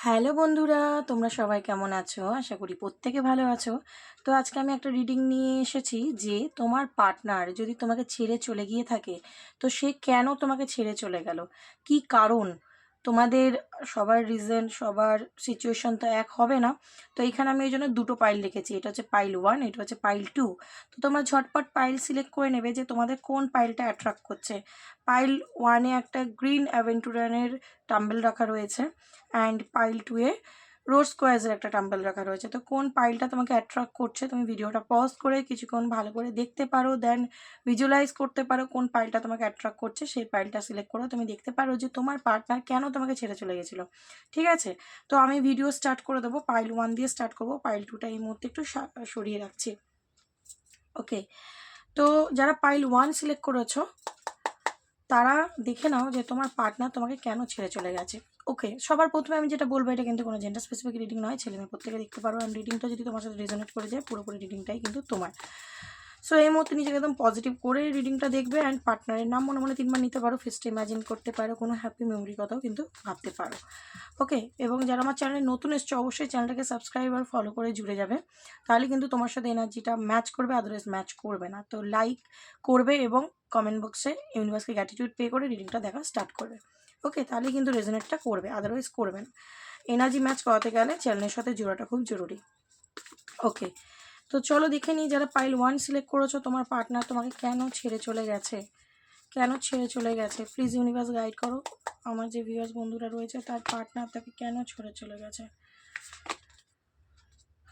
Hello বন্ধুরা, তোমরা সবাই কেমন আছো? আশা করি প্রত্যেকে ভালো আছো। তো আজকে আমি একটা রিডিং নিয়ে এসেছি যে তোমার পার্টনার যদি তোমাকে ছেড়ে চলে গিয়ে থাকে, তো সে কেন তোমাকে ছেড়ে চলে গেল? কি কারণ? তোমাদের সবার রিজন, সবার সিচুয়েশন তো এক হবে না। তো এখানে আমি এই জন্য দুটো পাইল রেখেছি। এটা হচ্ছে পাইল 1, এটা হচ্ছে পাইল 2। তো তোমরা ঝটপট পাইল সিলেক্ট করে নেবে যে তোমাদের কোন পাইলটা অ্যাট্রাক্ট করছে। পাইল 1-এ একটা গ্রিন অ্যাভেন্টুরানের টাম্বেল রাখা রয়েছে, অ্যান্ড পাইল 2-এ রোজ স্কোয়ার্সের একটা টাম্বেল রাখা রয়েছে। তো কোন পাইলটা তোমাকে অ্যাট্রাক্ট করছে, তুমি ভিডিওটা পজ করে কিছুক্ষণ ভালো করে দেখতে পারো, দেন ভিজুয়ালাইজ করতে পারো কোন পাইলটা তোমাকে অ্যাট্রাক্ট করছে, সেই পাইলটা সিলেক্ট করে তুমি দেখতে পারো যে তোমার পার্টনার কেন তোমাকে ছেড়ে চলে গেছিলো। ঠিক আছে, তো আমি ভিডিও স্টার্ট করে দেবো। পাইল 1 দিয়ে স্টার্ট করবো, পাইল 2টা এই মুহূর্তে একটু সরিয়ে রাখছি। ওকে, তো যারা পাইল 1 সিলেক্ট করেছো তারা দেখে নাও যে তোমার পার্টনার তোমাকে কেন ছেড়ে চলে গেছে। ওকে, সবার প্রথমে আমি যেটা বলবো, এটা কিন্তু কোনো জেন্ডার স্পেসিফিক রিডিং নয়, ছেলে মেয়ে প্রত্যেকে দেখতে পারো। অ্যান্ড রিডিংটা যদি তোমার সাথে রেজোনেট করে যায়, পুরোপুরি রিডিংটাই কিন্তু তোমার। সো এই মুহূর্তে নিজেকে একদম পজিটিভ করে রিডিংটা দেখবে, অ্যান্ড পার্টনারের নাম মনে মনে 3বার নিতে পারো, ফেসটা ইমাজিন করতে পারো, কোনো হ্যাপি মেমোরির কথাও কিন্তু ভাবতে পারো। ওকে, এবং যারা আমার চ্যানেলে নতুন এসছে অবশ্যই চ্যানেলটাকে সাবস্ক্রাইব আর ফলো করে জুড়ে যাবে, তাহলে কিন্তু তোমার সাথে এনার্জিটা ম্যাচ করবে, আদারওয়াইজ ম্যাচ করবে না। তো লাইক করবে এবং কমেন্ট বক্সে ইউনিভার্সকে গ্র্যাটিটিউড পে করে রিডিংটা দেখা স্টার্ট করবে। ওকে, তাহলে কিন্তু রেজোনেটটা করবে, আদারওয়াইজ করবে না। এনার্জি ম্যাচ করাতে গেলে চ্যানেলের সাথে জোড়াটা খুব জরুরি। ওকে, তো চলো দেখে নিই, যারা পাইল 1 সিলেক্ট করেছো তোমার পার্টনার তোমাকে কেন ছেড়ে চলে গেছে, কেন ছেড়ে চলে গেছে। প্লিজ ইউনিভার্স গাইড করো আমার যে ভিউয়ার্স বন্ধুরা রয়েছে তার পার্টনার তাকে কেন ছেড়ে চলে গেছে।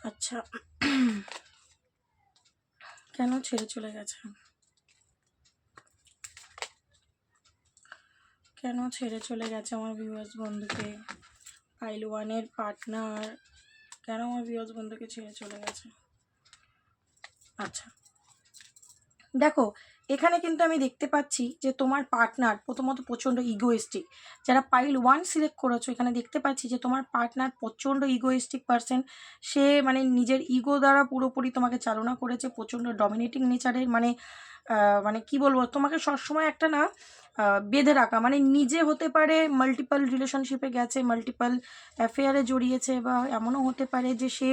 আচ্ছা, কেন ছেড়ে চলে গেছে, কেন ছেড়ে চলে গেছে আমার ভিউয়ার্স বন্ধুকে। পাইল 1-এর পার্টনার কেন আমার ভিউয়ার্স বন্ধুকে ছেড়ে চলে গেছে। আচ্ছা, দেখো এখানে কিন্তু আমি দেখতে পাচ্ছি যে তোমার পার্টনার প্রথমত প্রচণ্ড ইগোয়েস্টিক। যারা পাইল 1 সিলেক্ট করেছো এখানে দেখতে পাচ্ছি যে তোমার পার্টনার প্রচণ্ড ইগোয়েস্টিক পারসন। সে মানে নিজের ইগো দ্বারা পুরোপুরি তোমাকে চালনা করেছে, প্রচণ্ড ডমিনেটিং নেচারের। মানে কি বলবো, তোমাকে সবসময় একটা না বেঁধে রাখা, মানে নিজে হতে পারে মাল্টিপল রিলেশনশিপে গেছে, মাল্টিপল অ্যাফেয়ারে জড়িয়েছে, বা এমনও হতে পারে যে সে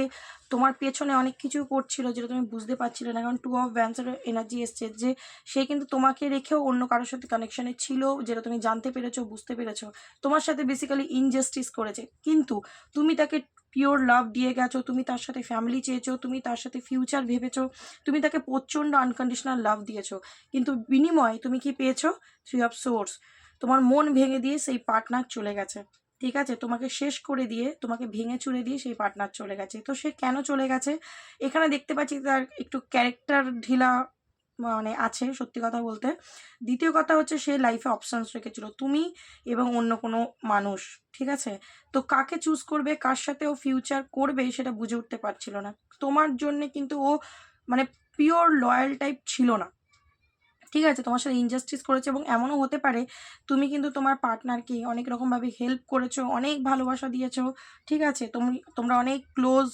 তোমার পেছনে অনেক কিছু করছিল যেটা তুমি বুঝতে পারছিলে না। কারণ 2 অফ ভ্যান্সের এনার্জি এসছে যে সে কিন্তু তোমাকে রেখেও অন্য কারোর সাথে কানেকশানে ছিল, যেটা তুমি জানতে পেরেছো, বুঝতে পেরেছো। তোমার সাথে বেসিক্যালি ইনজাস্টিস করেছে, কিন্তু তুমি তাকে পিওর লাভ দিয়ে গেছো, তুমি তার সাথে ফ্যামিলি চেয়েছো, তুমি তার সাথে ফিউচার ভেবেছো, তুমি তাকে প্রচণ্ড আনকন্ডিশনাল লাভ দিয়েছো। কিন্তু বিনিময়ে তুমি কি পেয়েছো? 3 অফ সোর্স। তোমার মন ভেঙে দিয়ে সেই পার্টনার চলে গেছে। ঠিক আছে, তোমাকে শেষ করে দিয়ে, তোমাকে ভেঙে চুরে দিয়ে সেই পার্টনার চলে গেছে। তো সে কেন চলে গেছে, এখানে দেখতে পাচ্ছি তার একটু ক্যারেক্টার ঢিলা মানে আছে, সত্যি কথা বলতে। দ্বিতীয় কথা হচ্ছে সে লাইফে অপশানস রেখেছিল, তুমি এবং অন্য কোনো মানুষ। ঠিক আছে, তো কাকে চুজ করবে, কার সাথে ও ফিউচার করবে সেটা বুঝে উঠতে পারছিল না। তোমার জন্যে কিন্তু ও মানে পিওর লয়াল টাইপ ছিল না। ঠিক আছে, তোমার সাথে ইনজাস্টিস করেছে, এবং এমনও হতে পারে তুমি কিন্তু তোমার পার্টনারকে অনেক রকমভাবে হেল্প করেছো, অনেক ভালোবাসা দিয়েছো। ঠিক আছে, তোমরা অনেক ক্লোজ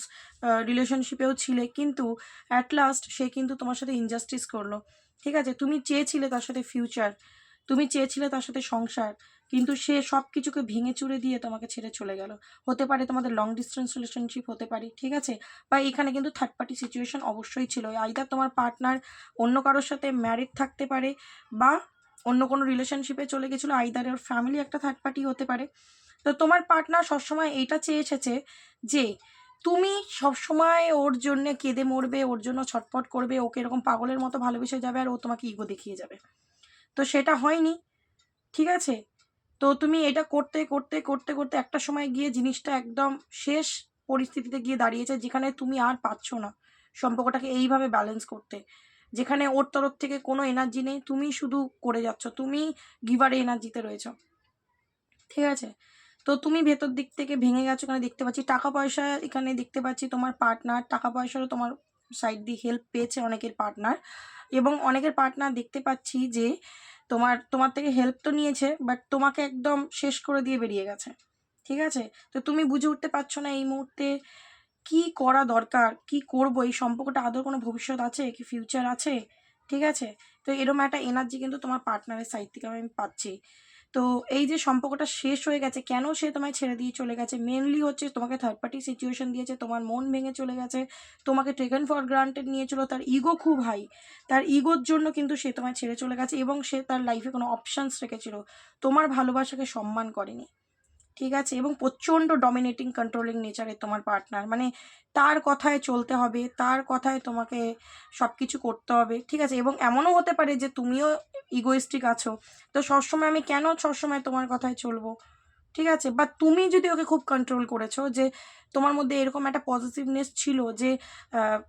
রিলেশনশিপেও ছিলে, কিন্তু অ্যাট লাস্ট সে কিন্তু তোমার সাথে ইনজাস্টিস করলো। ঠিক আছে, তুমি চেয়েছিলে তার সাথে ফিউচার, তুমি চেয়েছিলে তার সাথে সংসার, কিন্তু সে সব কিছুকে ভেঙে চুরে দিয়ে তোমাকে ছেড়ে চলে গেল। হতে পারে তোমাদের লং ডিস্টেন্স রিলেশনশিপ হতে পারে, ঠিক আছে, বা এখানে কিন্তু থার্ড পার্টি সিচুয়েশন অবশ্যই ছিল। আইদার তোমার পার্টনার অন্য কারোর সাথে ম্যারিড থাকতে পারে, বা অন্য কোনো রিলেশনশিপে চলে গেছিলো, আইদার ওর ফ্যামিলি একটা থার্ড পার্টি হতে পারে। তো তোমার পার্টনার সবসময় এইটা চেয়ে এসেছে যে তুমি সবসময় ওর জন্য কেঁদে মরবে, ওর জন্য ছটফট করবে, ওকে এরকম পাগলের মতো ভালোবেসে যাবে, আর ও তোমাকে ইগো দেখিয়ে যাবে। তো সেটা হয়নি। ঠিক আছে, তো তুমি এটা করতে করতে করতে করতে একটা সময় গিয়ে জিনিসটা একদম শেষ পরিস্থিতিতে গিয়ে দাঁড়িয়েছে, যেখানে তুমি আর পাচ্ছ না সম্পর্কটাকে এইভাবে ব্যালেন্স করতে, যেখানে ওর তরফ থেকে কোনো এনার্জি নেই, তুমি শুধু করে যাচ্ছ, তুমি গিভারে এনার্জিতে রয়েছো। ঠিক আছে, তো তুমি ভেতর দিক থেকে ভেঙে গেছো। এখানে দেখতে পাচ্ছি টাকা পয়সা, এখানে দেখতে পাচ্ছি তোমার পার্টনার টাকা পয়সারও তোমার সাইড দিয়ে হেল্প পেয়েছে অনেকের পার্টনার, এবং অনেকের পার্টনার দেখতে পাচ্ছি যে তোমার থেকে হেল্প তো নিয়েছে, বাট তোমাকে একদম শেষ করে দিয়ে বেরিয়ে গেছে। ঠিক আছে, তো তুমি বুঝে উঠতে পারছো না এই মুহূর্তে কি করা দরকার, কি করবো, এই সম্পর্কটা আদৌ কোনো ভবিষ্যৎ আছে, কি ফিউচার আছে। ঠিক আছে, তো এরকম একটা এনার্জি কিন্তু তোমার পার্টনারের সাইড থেকে আমি পাচ্ছি। তো এই যে সম্পর্কটা শেষ হয়ে গেছে, কেন সে তোমায় ছেড়ে দিয়ে চলে গেছে, মেনলি হচ্ছে তোমাকে থার্ড পার্টি সিচুয়েশন দিয়েছে, তোমার মন ভেঙে চলে গেছে, তোমাকে টেকেন ফর গ্রান্টেড নিয়েছিল, তার ইগো খুব হাই, তার ইগোর জন্য কিন্তু সে তোমায় ছেড়ে চলে গেছে এবং সে তার লাইফে কোনো অপশানস রেখেছিল, তোমার ভালোবাসাকে সম্মান করেনি, ঠিক আছে। এবং প্রচণ্ড ডমিনেটিং কন্ট্রোলিং নেচারের তোমার পার্টনার, মানে তার কথায় চলতে হবে, তার কথায় তোমাকে সব কিছু করতে হবে, ঠিক আছে। এবং এমনও হতে পারে যে তুমিও ইগোইস্টিক আছো, তো সবসময় আমি কেন সবসময় তোমার কথায় চলবো, ঠিক আছে। বা তুমি যদি ওকে খুব কন্ট্রোল করেছো, যে তোমার মধ্যে এরকম একটা পজিটিভনেস ছিল যে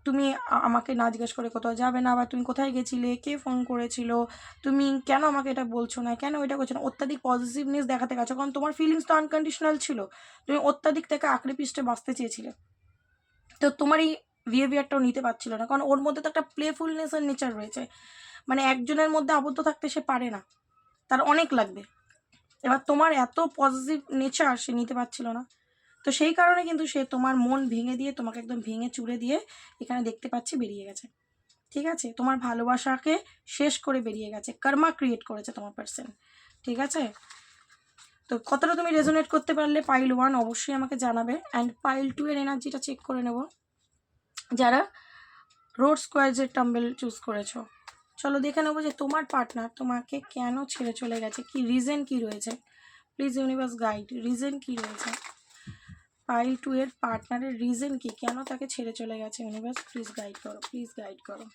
তুমি আমাকে না জিজ্ঞেস করে কোথাও যাবে না, বা তুমি কোথায় গেছিলে, কে ফোন করেছিল, তুমি কেন আমাকে এটা বলছো না, কেন এটা করছো না, অত্যাধিক পজিটিভনেস দেখাতে গেছো, কারণ তোমার ফিলিংস তো আনকন্ডিশনাল ছিল, তুমি অত্যাধিক থেকে আঁকড়ে পিষ্টে বাঁচতে চেয়েছিলে, তো তোমার এই বিহেভিয়ারটাও নিতে পারছিল না, কারণ ওর মধ্যে তো একটা প্লেফুলনেস আর নেচার রয়েছে, মানে একজনের মধ্যে আবদ্ধ থাকতে সে পারে না, তার অনেক লাগবে। এবার তোমার এত পজিটিভ নেচার সে নিতে পারছিল না, তো সেই কারণে কিন্তু সে তোমার মন ভেঙে দিয়ে, তোমাকে একদম ভেঙে চুড়ে দিয়ে এখানে দেখতে পাচ্ছি বেরিয়ে গেছে, ঠিক আছে। তোমার ভালোবাসাকে শেষ করে বেরিয়ে গেছে, কর্মা ক্রিয়েট করেছে তোমার পার্সন, ঠিক আছে। তো কতটা তুমি রেজোনেট করতে পারলে পাইল 1 অবশ্যই আমাকে জানাবে, অ্যান্ড পাইল 2 এর এনার্জিটা চেক করে নেব, যারা রোড স্কোয়ারজের টাম্বেল চুজ করেছো। চলো দেখে নেবো যে তোমার পার্টনার তোমাকে কেন ছেড়ে চলে গেছে, কি রিজন কি রয়েছে, প্লিজ ইউনিভার্স গাইড, রিজন কি রয়েছে, পাইল 2 এর পার্টনারের রিজন কি, কেন তাকে ছেড়ে চলে গেছে, ইউনিভার্স প্লিজ গাইড করো, প্লিজ গাইড করো।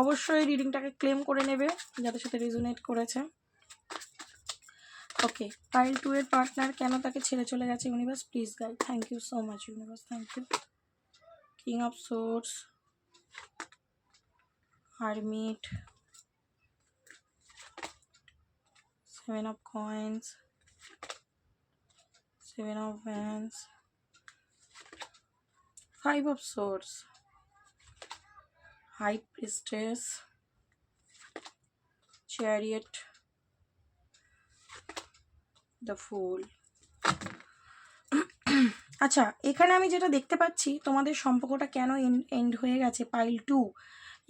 অবশ্যই রিডিংটাকে ক্লেম করে নেবে যাদের সাথে রেজোনেট করেছে। ওকে, পাইল 2 এর পার্টনার কেন তাকে ছেড়ে চলে গেছে, universe please guide, thank you so much universe, thank you. King of swords, hermit, 7 of coins, 7 of wands, 5 of swords, high priestess, chariot, the fool। আচ্ছা, এখানে আমি যেটা দেখতে পাচ্ছি তোমাদের সম্পর্কটা কেন এন্ড হয়ে গেছে পাইল 2,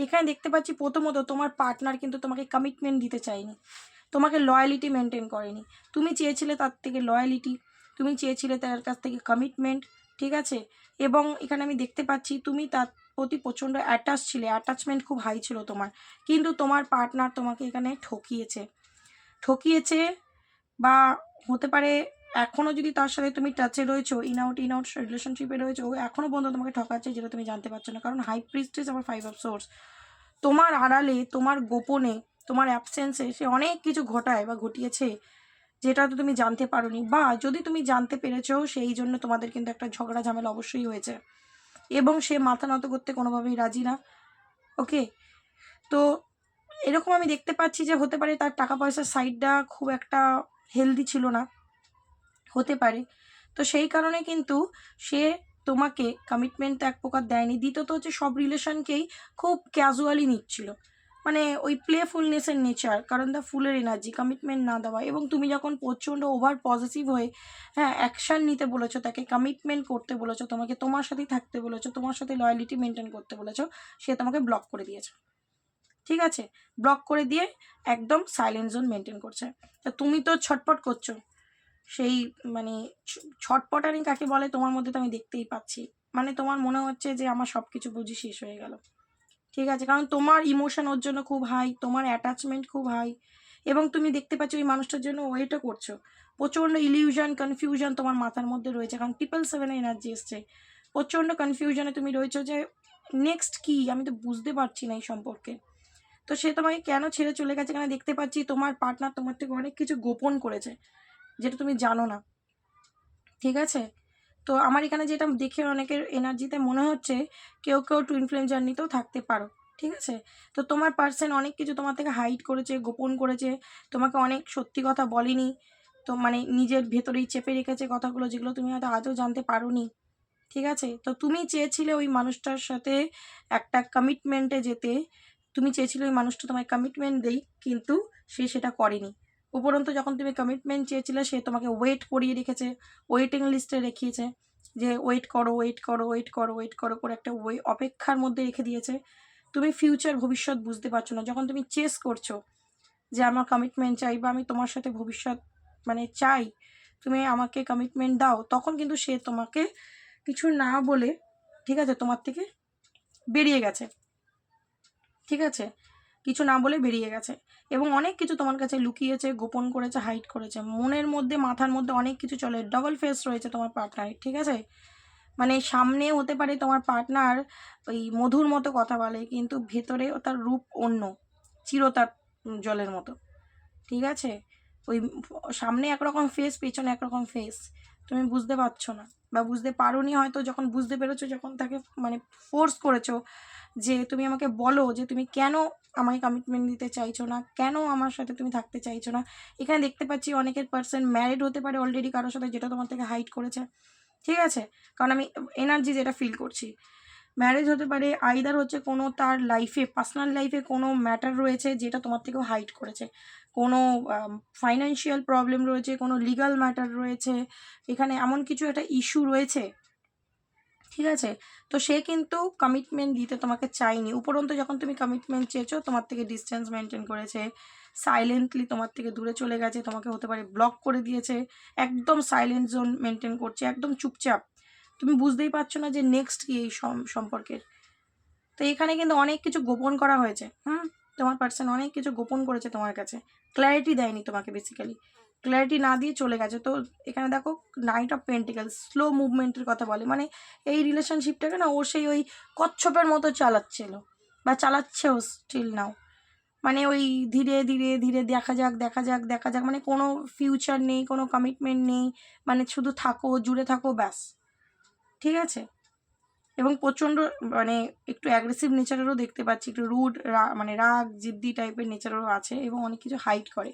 এখানে দেখতে পাচ্ছি প্রথমত তোমার পার্টনার কিন্তু তোমাকে কমিটমেন্ট দিতে চায়নি, তোমাকে লয়ালিটি মেনটেন করেনি, তুমি চেয়েছিলে তার থেকে লয়ালিটি, তুমি চেয়েছিলে তার কাছ থেকে কমিটমেন্ট, ঠিক আছে। এবং এখানে আমি দেখতে পাচ্ছি তুমি তার প্রতি প্রচণ্ড অ্যাটাচ ছিলে, অ্যাটাচমেন্ট খুব হাই ছিল তোমার, কিন্তু তোমার পার্টনার তোমাকে এখানে ঠকিয়েছে, বা হতে পারে এখনও যদি তার সাথে তুমি টাচে রয়েছো, ইন আউট রিলেশনশিপে রয়েছো, ও এখনও পর্যন্ত তোমাকে ঠকাচ্ছে, যেটা তুমি জানতে পারছো না, কারণ হাই প্রিস্টেস আবার 5 অফ সোর্স, তোমার আড়ালে, তোমার গোপনে, তোমার অ্যাবসেন্সে সে অনেক কিছু ঘটায় বা ঘটিয়েছে, যেটা তো তুমি জানতে পারোনি, বা যদি তুমি জানতে পেরেছো সেই জন্য তোমাদের কিন্তু একটা ঝগড়া ঝামেলা অবশ্যই হয়েছে, এবং সে মাথা নত করতে কোনোভাবেই রাজি না। ওকে, তো এরকম আমি দেখতে পাচ্ছি যে হতে পারে তার টাকা পয়সার সাইডটা খুব একটা হেলদি ছিল না, হতে পারে, তো সেই কারণে কিন্তু সে তোমাকে কমিটমেন্ট এক প্রকার দেয়নি। দ্বিতীয়ত হচ্ছে সব রিলেশনকেই খুব ক্যাজুয়ালি নিচ্ছিল, মানে ওই প্লেফুলনেসের নেচার, কারণ দ্য ফুলের এনার্জি, কমিটমেন্ট না দেওয়া, এবং তুমি যখন প্রচণ্ড ওভার পজিটিভ হয়ে হ্যাঁ অ্যাকশান নিতে বলেছো, তাকে কমিটমেন্ট করতে বলেছো, তোমাকে তোমার সাথেই থাকতে বলেছো, তোমার সাথে লয়ালিটি মেনটেন করতে বলেছো, সে তোমাকে ব্লক করে দিয়েছে, ঠিক আছে। ব্লক করে দিয়ে একদম সাইলেন্ট জোন মেনটেন করছে, তা তুমি তো ছটপট করছো, সেই মানে ছটপটানি কাকে বলে তোমার মধ্যে তো আমি দেখতেই পাচ্ছি, মানে তোমার মনে হচ্ছে যে আমার সব কিছু বুঝি শেষ হয়ে গেল, ঠিক আছে, কারণ তোমার ইমোশন ওর জন্য খুব হাই, তোমার অ্যাটাচমেন্ট খুব হাই, এবং তুমি দেখতে পাচ্ছ ওই মানুষটার জন্য ওয়েটও করছো, প্রচণ্ড ইলিউশন কনফিউশন তোমার মাথার মধ্যে রয়েছে, কারণ 777 এনার্জি এসছে, প্রচণ্ড কনফিউশনে তুমি রয়েছো যে নেক্সট কি, আমি তো বুঝতে পারছি না এই সম্পর্কে। তো সে তোমাকে কেন ছেড়ে চলে গেছে, এখানে দেখতে পাচ্ছি তোমার পার্টনার তোমার থেকে অনেক কিছু গোপন করেছে, যেটা তুমি জানো না, ঠিক আছে। তো আমার এখানে যেটা দেখে অনেকের এনার্জিতে মনে হচ্ছে কেউ টুইন ফ্লেম জার্নিতেও থাকতে পারো, ঠিক আছে। তো তোমার পার্সন অনেক কিছু তোমার থেকে হাইড করেছে, গোপন করেছে, তোমাকে অনেক সত্যি কথা বলেনি, তো মানে নিজের ভেতরেই চেপে রেখেছে কথাগুলো, যেগুলো তুমি হয়তো আজও জানতে পারোনি, ঠিক আছে। তো তুমি চেয়েছিলে ওই মানুষটার সাথে একটা কমিটমেন্টে যেতে, তুমি চেয়েছিলে ওই মানুষটা তোমায় কমিটমেন্ট দেই, কিন্তু সে সেটা করেনি। উপরন্তু যখন তুমি কমিটমেন্ট চেয়েছিলে সে তোমাকে ওয়েট করিয়ে রেখেছে, ওয়েটিং লিস্টে রেখিয়েছে, যে ওয়েট করো ওয়েট করো ওয়েট করো ওয়েট করো করে একটা অপেক্ষার মধ্যে রেখে দিয়েছে। তুমি ফিউচার ভবিষ্যৎ বুঝতে পারছো না, যখন তুমি চেস করছো যে আমার কমিটমেন্ট চাই বা আমি তোমার সাথে ভবিষ্যৎ মানে চাই, তুমি আমাকে কমিটমেন্ট দাও, তখন কিন্তু সে তোমাকে কিছু না বলে, ঠিক আছে, তোমার থেকে বেরিয়ে গেছে, ঠিক আছে, কিছু না বলে বেরিয়ে গেছে। এবং অনেক কিছু তোমার কাছে লুকিয়েছে, গোপন করেছে, হাইড করেছে, মনের মধ্যে মাথার মধ্যে অনেক কিছু চলে, ডাবল ফেস রয়েছে তোমার পার্টনারের, ঠিক আছে। মানে সামনে হতে পারে তোমার পার্টনার ওই মধুর মতো কথা বলে, কিন্তু ভেতরে তার রূপ অন্য, চিরতার জলের মতো, ঠিক আছে। ওই সামনে একরকম ফেস, পেছনে একরকম ফেস, তুমি বুঝতে পারছো না বা বুঝতে পারোনি হয়তো। যখন বুঝতে পেরেছো, যখন তাকে মানে ফোর্স করেছো যে তুমি আমাকে বলো যে তুমি কেন আমাকে কমিটমেন্ট দিতে চাইছো না, কেন আমার সাথে তুমি থাকতে চাইছো না। এখানে দেখতে পাচ্ছি অনেকের পার্সন ম্যারিড হতে পারে অলরেডি কারোর সাথে, যেটা তোমার থেকে হাইড করেছে, ঠিক আছে। কারণ আমি এনার্জি যেটা ফিল করছি, ম্যারেজ হতে পারে, আইদার হচ্ছে কোনো তার লাইফে, পার্সোনাল লাইফে কোনো ম্যাটার রয়েছে যেটা তোমার থেকেও হাইড করেছে, কোনো ফাইন্যান্সিয়াল প্রবলেম রয়েছে, কোনো লিগাল ম্যাটার রয়েছে, এখানে এমন কিছু একটা ইস্যু রয়েছে, ঠিক আছে। তো সে কিন্তু কমিটমেন্ট দিতে তোমাকে চাইনি, উপরন্তু যখন তুমি কমিটমেন্ট চেয়েছো তোমার থেকে ডিস্টেন্স মেনটেন করেছে, সাইলেন্টলি তোমার থেকে দূরে চলে গেছে, তোমাকে হতে পারে ব্লক করে দিয়েছে, একদম সাইলেন্ট জোন মেনটেন করছে, একদম চুপচাপ, তুমি বুঝতেই পারছো না যে নেক্সট কি এই সম্পর্কের। তো এখানে কিন্তু অনেক কিছু গোপন করা হয়েছে, তোমার পার্সন অনেক কিছু গোপন করেছে তোমার কাছে, ক্ল্যারিটি দেয়নি তোমাকে, বেসিক্যালি ক্ল্যারিটি না দিয়ে চলে গেছে। তো এখানে দেখো নাইট অফ পেন্টিকেলস স্লো মুভমেন্টের কথা বলে, মানে এই রিলেশনশিপটাকে না ও সেই ওই কচ্ছপের মতো চালাচ্ছিল বা চালাচ্ছেও স্টিল নাও, মানে ওই ধীরে ধীরে ধীরে দেখা যাক দেখা যাক দেখা যাক, মানে কোনো ফিউচার নেই, কোনো কমিটমেন্ট নেই, মানে শুধু থাকো, জুড়ে থাকো, ব্যাস, ঠিক আছে। এবং প্রচণ্ড মানে একটু অ্যাগ্রেসিভ নেচারেরও দেখতে পাচ্ছি, একটু রুড, মানে রাগ জিদ্দি টাইপের নেচারেরও আছে, এবং অনেক কিছু হাইড করে,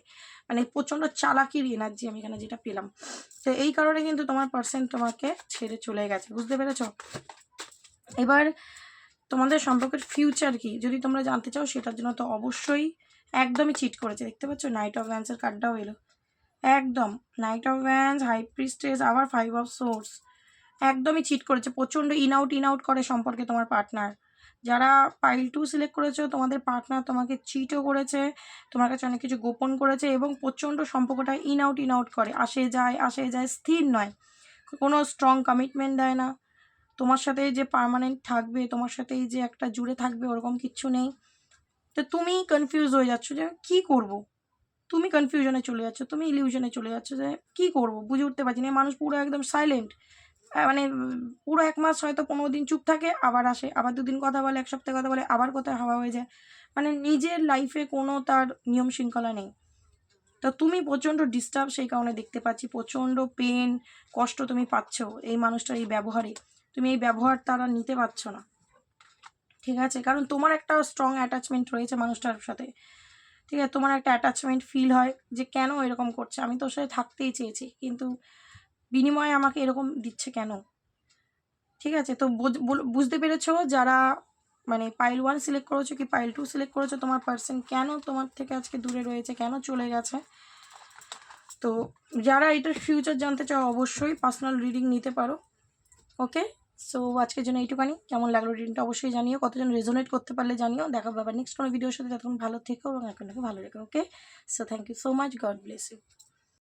মানে প্রচণ্ড চালাকির এনার্জি আমি এখানে যেটা পেলাম। তো এই কারণে কিন্তু তোমার পার্সন তোমাকে ছেড়ে চলে গেছে, বুঝতে পেরেছ। এবার তোমাদের সম্পর্কের ফিউচার কি যদি তোমরা জানতে চাও, সেটার জন্য তো অবশ্যই একদমই চিট করেছে, দেখতে পাচ্ছ নাইট অফ ভ্যান্সের কার্ডটাও এলো, একদম knight of wands, high priestess, আবার 5 অফ সোর্স, একদমই চিট করেছে, প্রচণ্ড ইন আউট করে সম্পর্কে তোমার পার্টনার। যারা পাইল 2 সিলেক্ট করেছো, তোমাদের পার্টনার তোমাকে চিটও করেছে, তোমার কাছে অনেক কিছু গোপন করেছে, এবং প্রচণ্ড সম্পর্কটা ইন আউট করে, আসে যায়, স্থির নয়, কোনো স্ট্রং কমিটমেন্ট দেয় না, তোমার সাথে যে পার্মানেন্ট থাকবে, তোমার সাথেই যে একটা জুড়ে থাকবে, ওরকম কিচ্ছু নেই। তো তুমি কনফিউজ হয়ে যাচ্ছ যে কী করবো, তুমি কনফিউশনে চলে যাচ্ছ, তুমি ইলিউশনে চলে যাচ্ছ যে কী করবো, বুঝে উঠতে পারছি না। মানুষ পুরো একদম সাইলেন্ট, মানে পুরো 1 মাস হয়তো 15 দিন চুপ থাকে, আবার আসে, আবার 2 দিন কথা বলে, 1 সপ্তাহ কথা বলে, আবার কোথায় হাওয়া হয়ে যায়, মানে নিজের লাইফে কোনো তার নিয়ম শৃঙ্খলা নেই। তো তুমি প্রচণ্ড ডিস্টার্ব সেই কারণে দেখতে পাচ্ছি, প্রচণ্ড পেন, কষ্ট তুমি পাচ্ছ এই মানুষটার এই ব্যবহারে, তুমি এই ব্যবহার তারা নিতে পারছো না, ঠিক আছে। কারণ তোমার একটা স্ট্রং অ্যাটাচমেন্ট রয়েছে মানুষটার সাথে, ঠিক আছে, তোমার একটা অ্যাটাচমেন্ট ফিল হয় যে কেন এরকম করছে, আমি তোর সাথে থাকতেই চেয়েছি, কিন্তু বিনিময়ে আমাকে এরকম দিচ্ছে কেন, ঠিক আছে। তো বুঝতে পেরেছো যারা মানে পাইল 1 সিলেক্ট করেছো কি পাইল 2 সিলেক্ট করেছো, তোমার পার্সন কেন তোমার থেকে আজকে দূরে রয়েছে, কেন চলে গেছে। তো যারা এটার ফিউচার জানতে চাও, অবশ্যই পার্সোনাল রিডিং নিতে পারো, ওকে। সো আজকের জন্য এইটুখানি, কেমন লাগলো রিডিংটা অবশ্যই জানিও, কতজন রেজোনেট করতে পারলে জানিও। দেখা হবে আবার নেক্সট কোনো ভিডিওর সাথে, ততক্ষণ ভালো থেকো এবং এখন ভালো রেখো, okay. So thank you so much, God bless you.